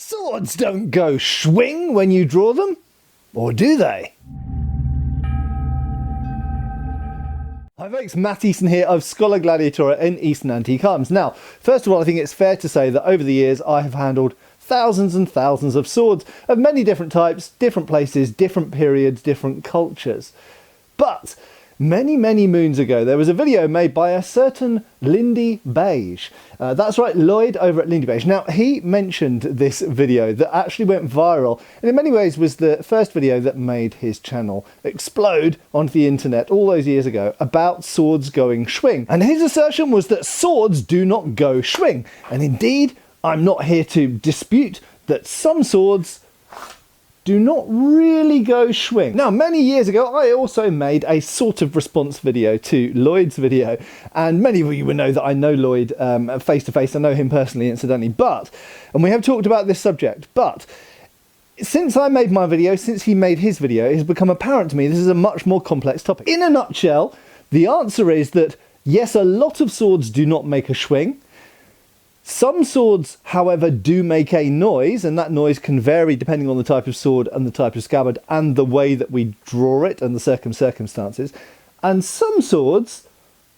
Swords don't go schwing when you draw them, or do they? Hi folks, Matt Easton here of Schola Gladiatoria in Easton Antique Arms. Now, first of all, I think it's fair to say that over the years I have handled thousands and thousands of swords of many different types, different places, different periods, different cultures. But many moons ago, there was a video made by a certain Lindy Beige. That's right, Lloyd over at Lindy Beige. Now, he mentioned this video that actually went viral, and in many ways was the first video that made his channel explode onto the internet all those years ago about swords going schwing. And his assertion was that swords do not go schwing. And indeed, I'm not here to dispute that some swords do not really go schwing. Now, many years ago, I also made a sort of response video to Lloyd's video, and many of you will know that I know Lloyd face to face. I know him personally, incidentally, and we have talked about this subject, but since I made my video, since he made his video, it has become apparent to me this is a much more complex topic. In a nutshell, the answer is that yes, a lot of swords do not make a schwing. Some swords, however, do make a noise, and that noise can vary depending on the type of sword and the type of scabbard and the way that we draw it and the circumstances. And some swords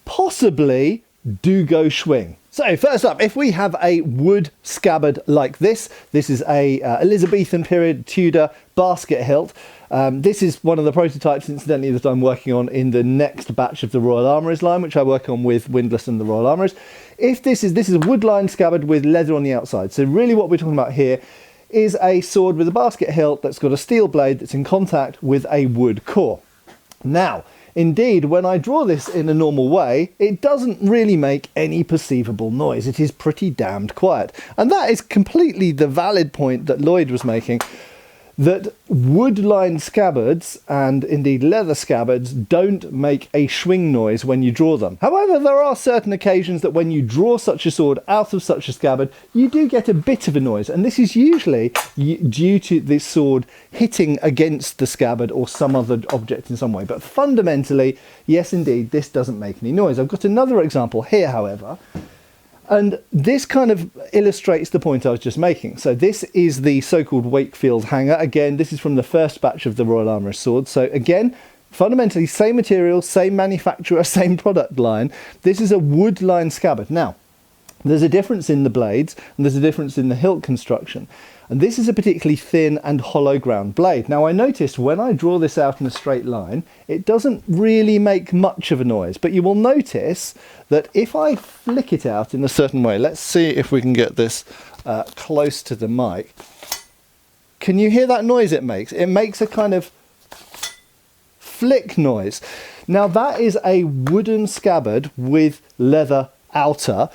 possibly do go schwing. So first up, if we have a wood scabbard like this is a Elizabethan period Tudor basket hilt. This is one of the prototypes, incidentally, that I'm working on in the next batch of the Royal Armouries line, which I work on with Windlass and the Royal Armouries. If this is a wood-lined scabbard with leather on the outside. So really what we're talking about here is a sword with a basket hilt that's got a steel blade that's in contact with a wood core. Now, indeed, when I draw this in a normal way, it doesn't really make any perceivable noise. It is pretty damned quiet. And that is completely the valid point that Lloyd was making, that wood-lined scabbards, and indeed leather scabbards, don't make a schwing noise when you draw them. However, there are certain occasions that when you draw such a sword out of such a scabbard, you do get a bit of a noise, and this is usually due to this sword hitting against the scabbard or some other object in some way. But fundamentally, yes indeed, this doesn't make any noise. I've got another example here, however, and this kind of illustrates the point I was just making. So this is the so-called Wakefield hanger. Again, this is from the first batch of the Royal Armouries swords. So again, fundamentally same material, same manufacturer, same product line. This is a wood-lined scabbard. Now, there's a difference in the blades and there's a difference in the hilt construction. And this is a particularly thin and hollow ground blade. Now I noticed when I draw this out in a straight line, it doesn't really make much of a noise, but you will notice that if I flick it out in a certain way, let's see if we can get this close to the mic. Can you hear that noise it makes? It makes a kind of flick noise. Now that is a wooden scabbard with leather outer.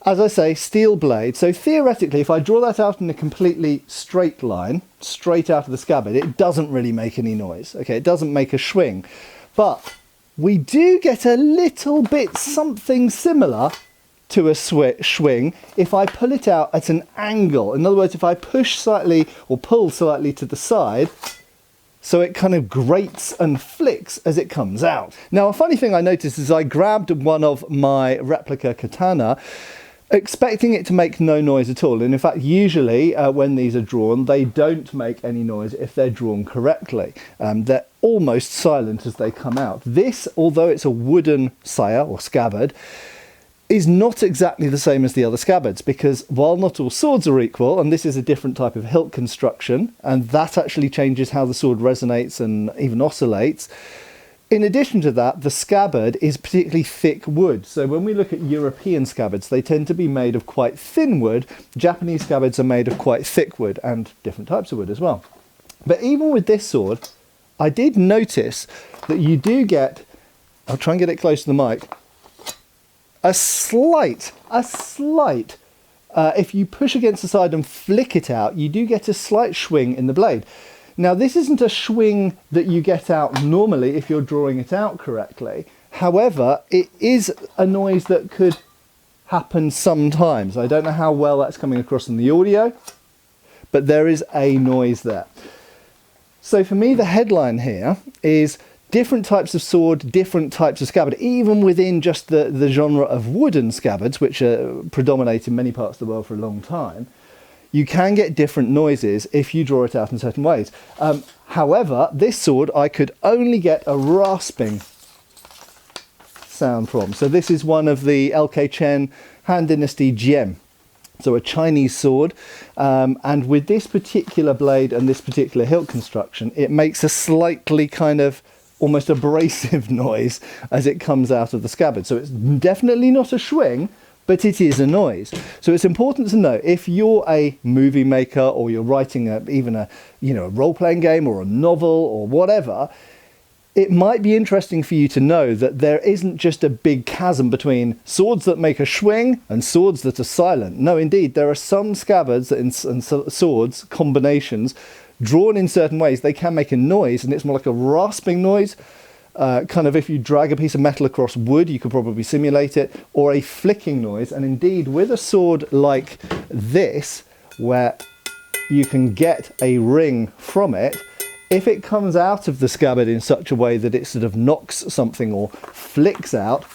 As I say, steel blade. So theoretically, if I draw that out in a completely straight line, straight out of the scabbard, it doesn't really make any noise. Okay, it doesn't make a schwing. But we do get a little bit something similar to a schwing if I pull it out at an angle. In other words, if I push slightly or pull slightly to the side, so it kind of grates and flicks as it comes out. Now, a funny thing I noticed is I grabbed one of my replica katana, expecting it to make no noise at all. And in fact, usually when these are drawn, they don't make any noise if they're drawn correctly. They're almost silent as they come out. This, although it's a wooden saya or scabbard, is not exactly the same as the other scabbards, because while not all swords are equal, and this is a different type of hilt construction, and that actually changes how the sword resonates and even oscillates, in addition to that, the scabbard is particularly thick wood. So when we look at European scabbards, they tend to be made of quite thin wood. Japanese scabbards are made of quite thick wood, and different types of wood as well. But even with this sword, I did notice that you do get, I'll try and get it close to the mic, a slight, if you push against the side and flick it out, you do get a slight schwing in the blade. Now, this isn't a schwing that you get out normally if you're drawing it out correctly. However, it is a noise that could happen sometimes. I don't know how well that's coming across in the audio, but there is a noise there. So for me, the headline here is different types of sword, different types of scabbard, even within just the genre of wooden scabbards, which predominate in many parts of the world for a long time. you can get different noises if you draw it out in certain ways. However, this sword I could only get a rasping sound from. So this is one of the LK Chen Han Dynasty gem. So a Chinese sword, and with this particular blade and this particular hilt construction, it makes a slightly kind of almost abrasive noise as it comes out of the scabbard. So it's definitely not a schwing, but it is a noise. So it's important to know, if you're a movie maker or you're writing even a role-playing game or a novel or whatever, it might be interesting for you to know that there isn't just a big chasm between swords that make a schwing and swords that are silent. No, indeed, there are some scabbards and swords combinations drawn in certain ways. They can make a noise, and it's more like a rasping noise. Kind of if you drag a piece of metal across wood, you could probably simulate it, or a flicking noise. And indeed, with a sword like this, where you can get a ring from it, if it comes out of the scabbard in such a way that it sort of knocks something or flicks out,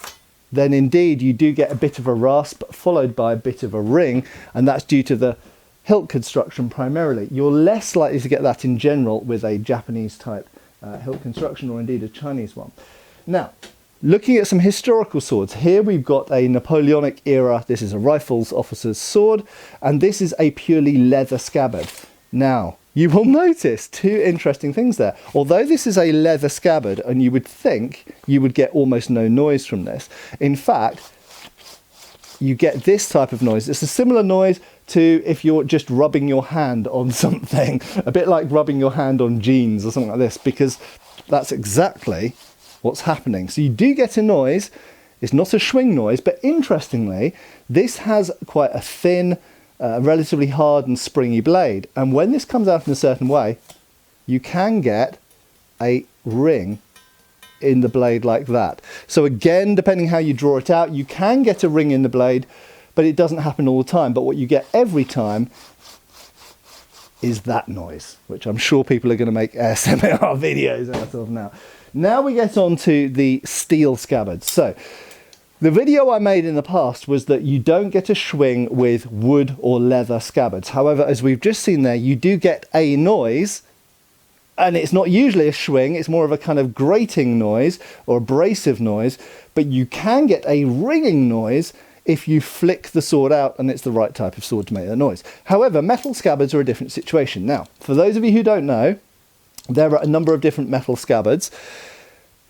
then indeed you do get a bit of a rasp followed by a bit of a ring, and that's due to the hilt construction primarily. You're less likely to get that in general with a Japanese type hilt construction, or indeed a Chinese one. Now, looking at some historical swords, here we've got a Napoleonic era. This is a rifles officer's sword, and this is a purely leather scabbard. Now, you will notice two interesting things there. Although this is a leather scabbard, and you would think you would get almost no noise from this, in fact, you get this type of noise. It's a similar noise to if you're just rubbing your hand on something, a bit like rubbing your hand on jeans or something like this, because that's exactly what's happening. So you do get a noise. It's not a schwing noise, but interestingly, this has quite a thin, relatively hard and springy blade, and when this comes out in a certain way, you can get a ring in the blade like that. So again, depending how you draw it out, you can get a ring in the blade, but it doesn't happen all the time. But what you get every time is that noise, which I'm sure people are going to make ASMR videos out of now. Now we get on to the steel scabbards. So the video I made in the past was that you don't get a schwing with wood or leather scabbards. However, as we've just seen there, you do get a noise, and it's not usually a schwing, it's more of a kind of grating noise or abrasive noise, but you can get a ringing noise if you flick the sword out and it's the right type of sword to make that noise. However, metal scabbards are a different situation. Now, for those of you who don't know, there are a number of different metal scabbards.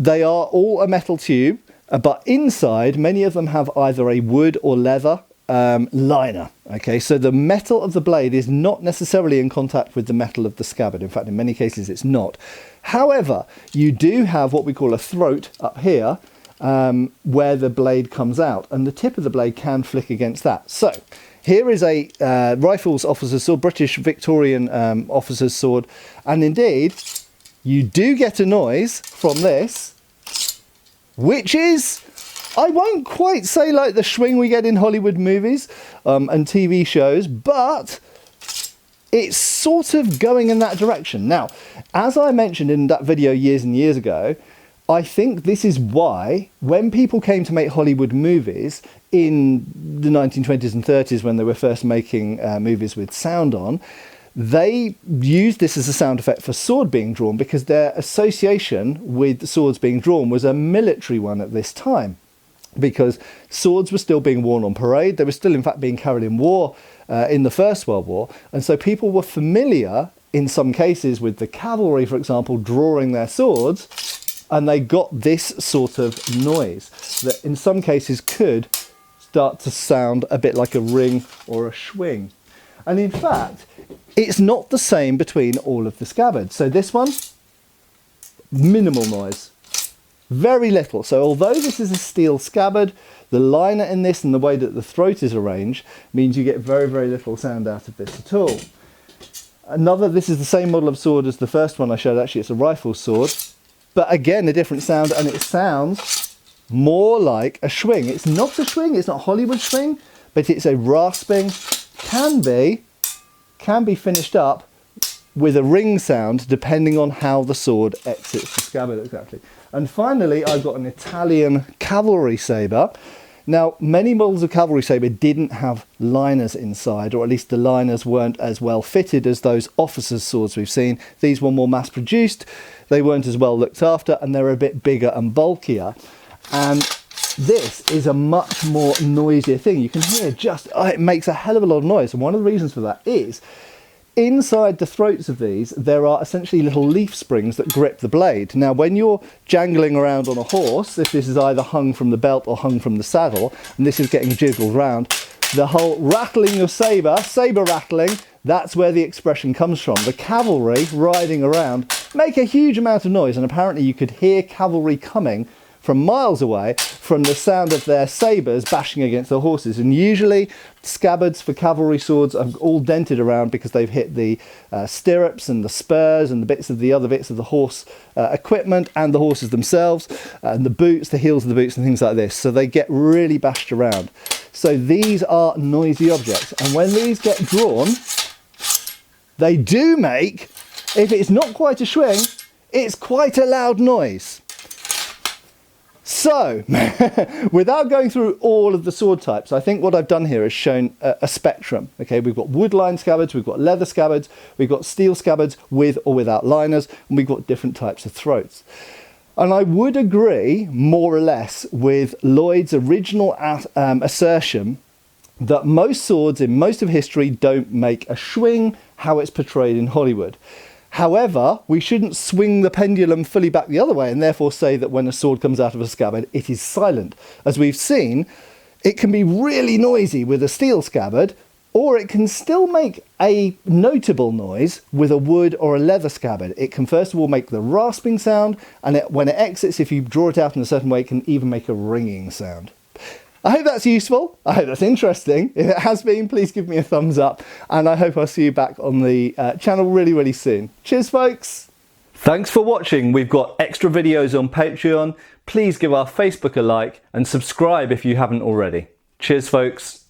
They are all a metal tube, but inside, many of them have either a wood or leather liner. Okay, so the metal of the blade is not necessarily in contact with the metal of the scabbard. In fact, in many cases, it's not. However, you do have what we call a throat up here, where the blade comes out, and the tip of the blade can flick against that. So here is a rifles officer's sword, British Victorian officer's sword, and indeed, you do get a noise from this, which is, I won't quite say like the schwing we get in Hollywood movies and TV shows, but it's sort of going in that direction. Now, as I mentioned in that video years and years ago, I think this is why when people came to make Hollywood movies in the 1920s and 30s, when they were first making movies with sound on, they used this as a sound effect for sword being drawn, because their association with swords being drawn was a military one at this time, because swords were still being worn on parade. They were still, in fact, being carried in war in the First World War. And so people were familiar, in some cases, with the cavalry, for example, drawing their swords, and they got this sort of noise that in some cases could start to sound a bit like a ring or a schwing. And in fact, it's not the same between all of the scabbards. So this one, minimal noise. Very little. So although this is a steel scabbard, the liner in this and the way that the throat is arranged means you get very, very little sound out of this at all. This is the same model of sword as the first one I showed. Actually, it's a rifle sword, but again, a different sound, and it sounds more like a schwing. It's not a schwing, it's not Hollywood schwing, but it's a rasping, can be finished up with a ring sound depending on how the sword exits the scabbard exactly. And finally, I've got an Italian cavalry sabre. Now, many models of cavalry sabre didn't have liners inside, or at least the liners weren't as well fitted as those officers' swords we've seen. These were more mass produced, they weren't as well looked after, and they're a bit bigger and bulkier. And this is a much more noisier thing. You can hear it makes a hell of a lot of noise. And one of the reasons for that is inside the throats of these, there are essentially little leaf springs that grip the blade. Now, when you're jangling around on a horse, if this is either hung from the belt or hung from the saddle, and this is getting jiggled around, the whole rattling of sabre rattling, that's where the expression comes from. The cavalry riding around make a huge amount of noise, and apparently you could hear cavalry coming from miles away from the sound of their sabres bashing against the horses. And usually scabbards for cavalry swords are all dented around because they've hit the stirrups and the spurs and the other bits of the horse equipment and the horses themselves, and the boots, the heels of the boots and things like this. So they get really bashed around. So these are noisy objects, and when these get drawn, they do make, if it's not quite a schwing, it's quite a loud noise. So, without going through all of the sword types, I think what I've done here is shown a spectrum. Okay, we've got wood-lined scabbards, we've got leather scabbards, we've got steel scabbards with or without liners, and we've got different types of throats. And I would agree, more or less, with Lloyd's original assertion that most swords in most of history don't make a schwing how it's portrayed in Hollywood. However, we shouldn't swing the pendulum fully back the other way and therefore say that when a sword comes out of a scabbard, it is silent. As we've seen, it can be really noisy with a steel scabbard, or it can still make a notable noise with a wood or a leather scabbard. It can first of all make the rasping sound, and when it exits, if you draw it out in a certain way, it can even make a ringing sound. I hope that's useful. I hope that's interesting. If it has been, please give me a thumbs up, and I hope I'll see you back on the channel really, really soon. Cheers, folks. Thanks for watching. We've got extra videos on Patreon. Please give our Facebook a like and subscribe if you haven't already. Cheers, folks.